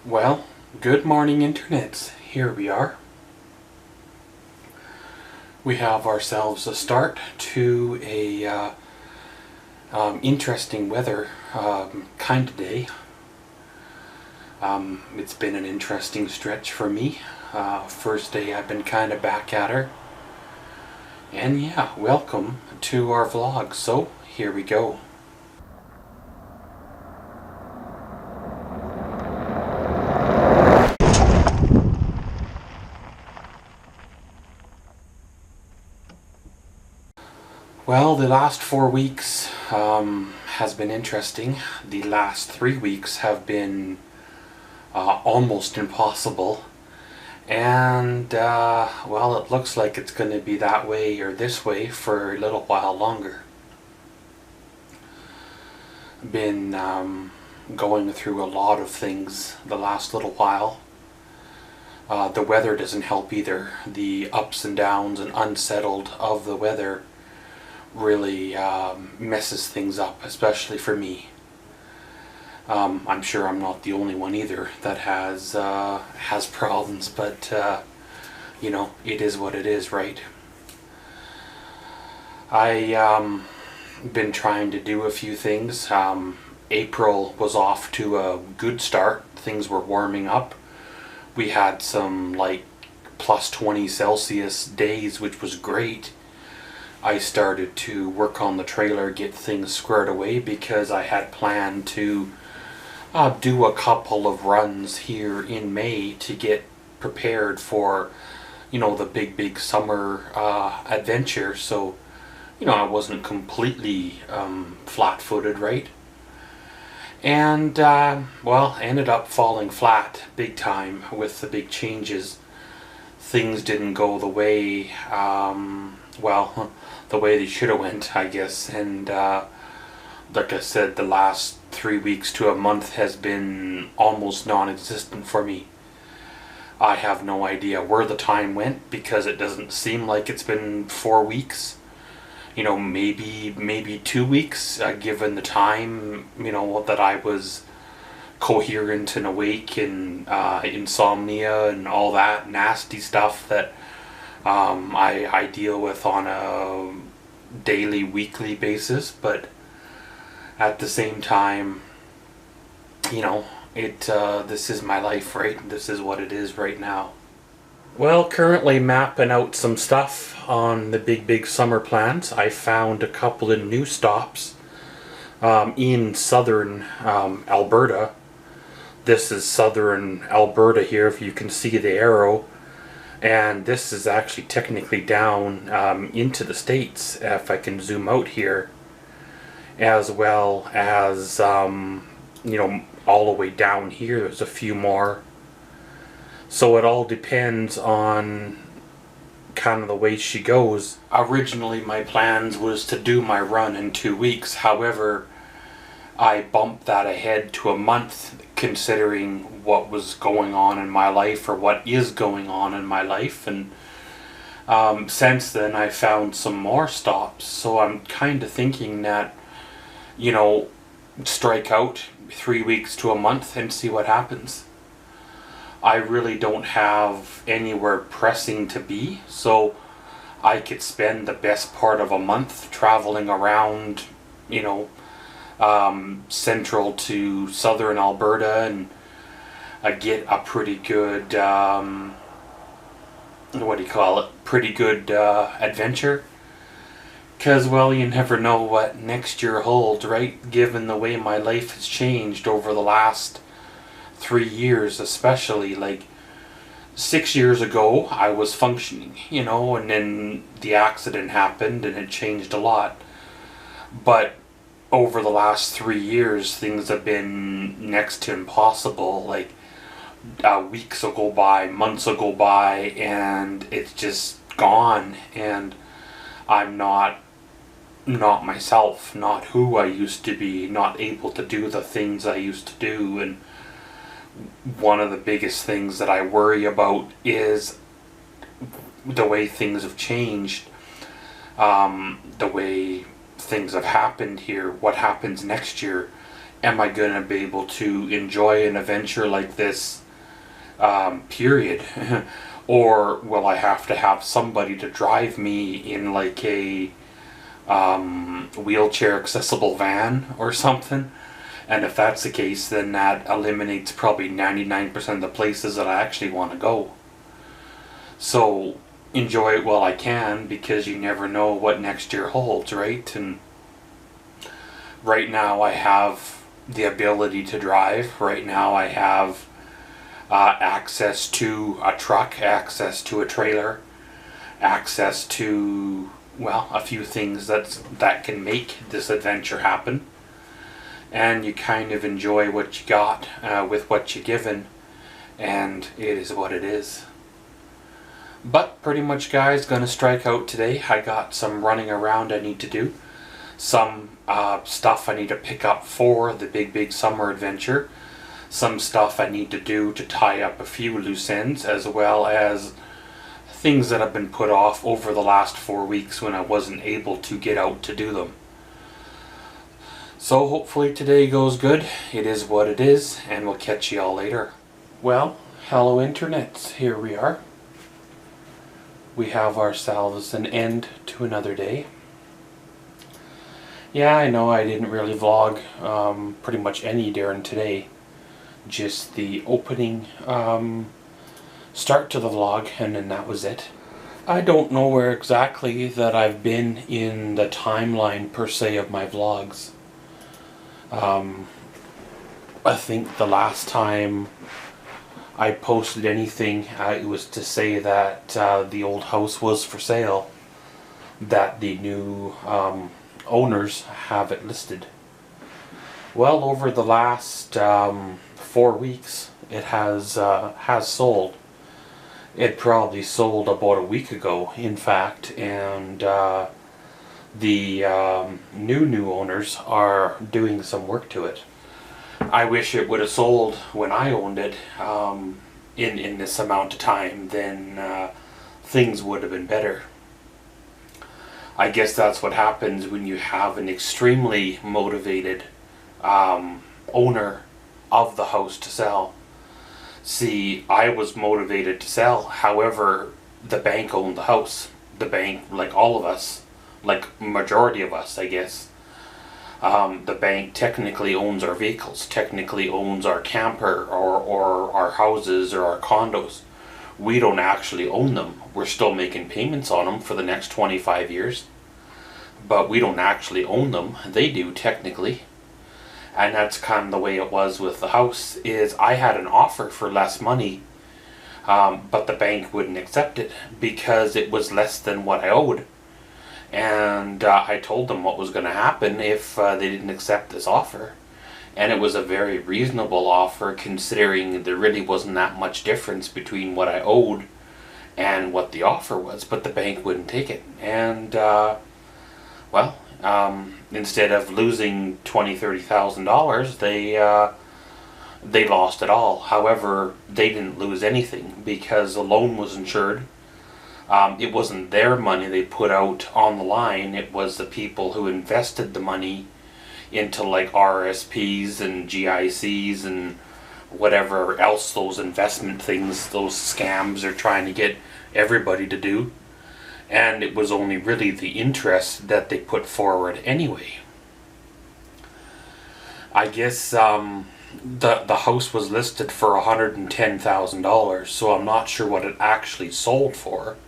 Well, good morning internets. Here we are. We have ourselves a start to a interesting weather kind of day. It's been an interesting stretch for me. First day I've been kind of back at her. And yeah, welcome to our vlog. So, here we go. Well, the last 4 weeks has been interesting. The last 3 weeks have been almost impossible. And, well, it looks like it's going to be that way or this way for a little while longer. Been going through a lot of things the last little while. The weather doesn't help either. The ups and downs and unsettled of the weather really messes things up, especially for me. I'm sure I'm not the only one either that has problems, but you know, it is what it is, right? I been trying to do a few things. April was off to a good start. Things were warming up. We had some like plus 20 Celsius days, which was great. I started to work on the trailer, get things squared away, because I had planned to do a couple of runs here in May to get prepared for, you know, the big summer adventure. So, you know, I wasn't completely flat-footed, right? And, well, ended up falling flat big time with the big changes. Things didn't go the way, well, the way they should have went, I guess. And like I said, the last 3 weeks to a month has been almost non-existent for me. I have no idea where the time went, because it doesn't seem like it's been 4 weeks. You know, maybe 2 weeks, given the time, you know, that I was coherent and awake, and insomnia and all that nasty stuff that I deal with on a daily, weekly basis. But at the same time, you know, this is my life, right? This is what it is right now. Well, currently mapping out some stuff on the big summer plans. I found a couple of new stops in southern Alberta. This is southern Alberta here, if you can see the arrow. And this is actually technically down into the States, if I can zoom out here. As well as, you know, all the way down here, there's a few more. So it all depends on kind of the way she goes. Originally my plans was to do my run in 2 weeks. However, I bumped that ahead to a month, considering what was going on in my life, or what is going on in my life. And since then I found some more stops. So I'm kind of thinking that, you know, strike out 3 weeks to a month and see what happens. I really don't have anywhere pressing to be, so I could spend the best part of a month traveling around, you know, central to southern Alberta, and get a pretty good, what do you call it, pretty good adventure. Because, well, you never know what next year holds, right? Given the way my life has changed over the last 3 years, especially. Like, 6 years ago, I was functioning, you know, and then the accident happened and it changed a lot. But over the last 3 years, things have been next to impossible. Like, weeks will go by, months will go by, and it's just gone. And I'm not myself, not who I used to be, not able to do the things I used to do. And one of the biggest things that I worry about is the way things have changed, the way things have happened here, what happens next year. am I going to be able to enjoy an adventure like this, period? Or will I have to have somebody to drive me in like a wheelchair accessible van or something? And if that's the case, then that eliminates probably 99% of the places that I actually want to go. So enjoy it while I can, because you never know what next year holds, right? And right now I have the ability to drive. Right now I have access to a truck, access to a trailer, access to, well, a few things that can make this adventure happen. And you kind of enjoy what you got with what you're given, and it is what it is. But pretty much, guys, gonna strike out today. I got some running around I need to do, some stuff I need to pick up for the big summer adventure, some stuff I need to do to tie up a few loose ends, as well as things that have been put off over the last 4 weeks when I wasn't able to get out to do them. So hopefully today goes good. It is what it is, and we'll catch you all later. Well, hello internets, here we are. We have ourselves an end to another day. Yeah, I know I didn't really vlog pretty much any during today. Just the opening start to the vlog, and then that was it. I don't know where exactly that I've been in the timeline per se of my vlogs. I think the last time I posted anything, it was to say that the old house was for sale, that the new owners have it listed. Well, over the last 4 weeks, it has sold. It probably sold about a week ago, in fact, and the new owners are doing some work to it. I wish it would have sold when I owned it in this amount of time. Then things would have been better. I guess that's what happens when you have an extremely motivated owner of the house to sell. See, I was motivated to sell, however, the bank owned the house. The bank, like all of us, like majority of us, I guess. The bank technically owns our vehicles, technically owns our camper or our houses or our condos. We don't actually own them. We're still making payments on them for the next 25 years. But we don't actually own them. They do, technically. And that's kind of the way it was with the house, is I had an offer for less money, but the bank wouldn't accept it because it was less than what I owed. And I told them what was going to happen if they didn't accept this offer. And it was a very reasonable offer, considering there really wasn't that much difference between what I owed and what the offer was. But the bank wouldn't take it. And, well, instead of losing $20,000-$30,000, they lost it all. However, they didn't lose anything because the loan was insured. It wasn't their money they put out on the line. It was the people who invested the money into like RSPs and GICs and whatever else those investment things, those scams are trying to get everybody to do. And it was only really the interest that they put forward anyway. I guess the house was listed for $110,000, so I'm not sure what it actually sold for.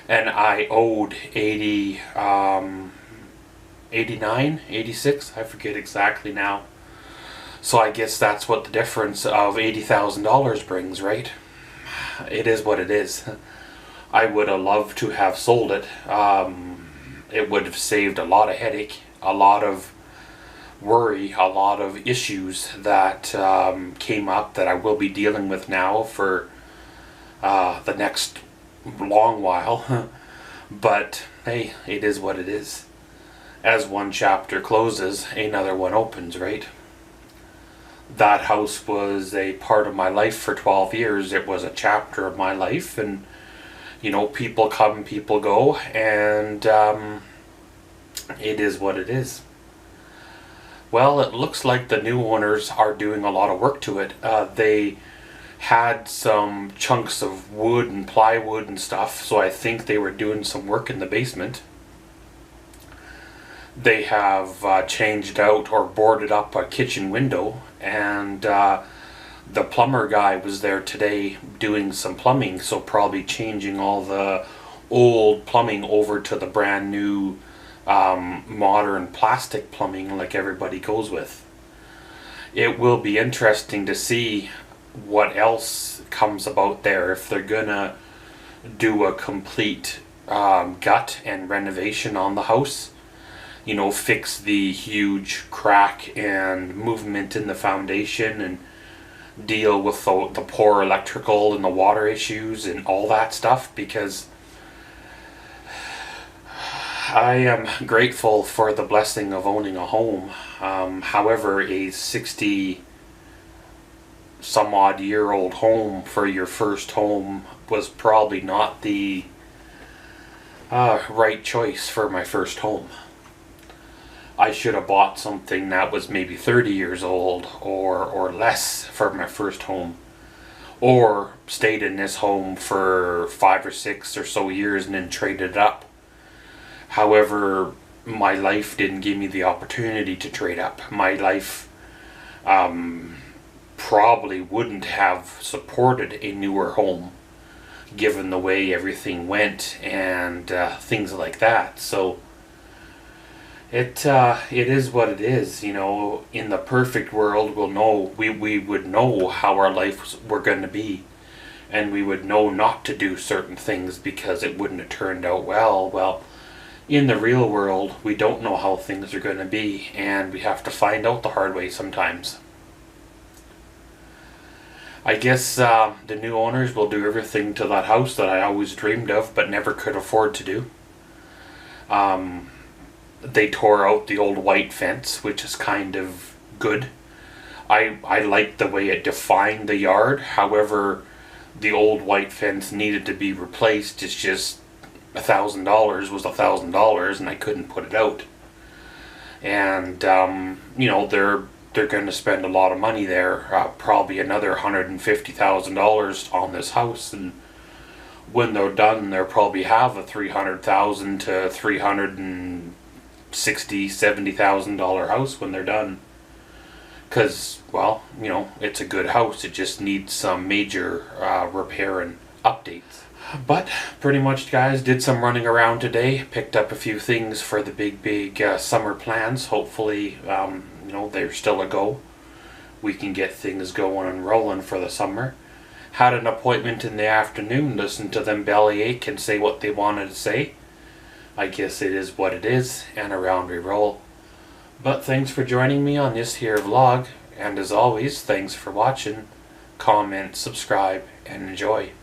And I owed 89, 86, I forget exactly now. So I guess that's what the difference of $80,000 brings, right? It is what it is. I would have loved to have sold it. It would have saved a lot of headache, a lot of worry, a lot of issues that came up that I will be dealing with now for the next long while. But hey, it is what it is. As one chapter closes, another one opens, right? That house was a part of my life for 12 years. It was a chapter of my life, and you know, people come, people go, and it is what it is. Well, it looks like the new owners are doing a lot of work to it. They had some chunks of wood and plywood and stuff, so I think they were doing some work in the basement. They have changed out or boarded up a kitchen window, and the plumber guy was there today doing some plumbing, so probably changing all the old plumbing over to the brand new modern plastic plumbing like everybody goes with. It will be interesting to see what else comes about there, if they're gonna do a complete gut and renovation on the house. You know, fix the huge crack and movement in the foundation and deal with the poor electrical and the water issues and all that stuff, because I am grateful for the blessing of owning a home. However, a 60 some odd year old home for your first home was probably not the right choice for my first home. I should have bought something that was maybe 30 years old or less for my first home, or stayed in this home for 5 or 6 or so years and then traded it up. However, my life didn't give me the opportunity to trade up. My life probably wouldn't have supported a newer home given the way everything went and things like that. So it is what it is. You know, in the perfect world, we would know how our lives were going to be, and we would know not to do certain things because it wouldn't have turned out well. Well, in the real world, we don't know how things are going to be, and we have to find out the hard way sometimes. I guess the new owners will do everything to that house that I always dreamed of but never could afford to do. They tore out the old white fence, which is kind of good. I liked the way it defined the yard. However, the old white fence needed to be replaced. It's just $1,000 was $1,000, and I couldn't put it out. And you know, they're going to spend a lot of money there, probably another $150,000 on this house, and when they're done, they'll probably have a $300,000 to $360,000-$70,000 house when they're done. Because, well, you know, it's a good house. It just needs some major repair and updates. But pretty much, guys, did some running around today. Picked up a few things for the big summer plans. Hopefully, you know, they're still a go. We can get things going and rolling for the summer. Had an appointment in the afternoon. Listened to them bellyache and say what they wanted to say. I guess it is what it is, and around we roll. But thanks for joining me on this here vlog, and as always, thanks for watching. Comment, subscribe, and enjoy.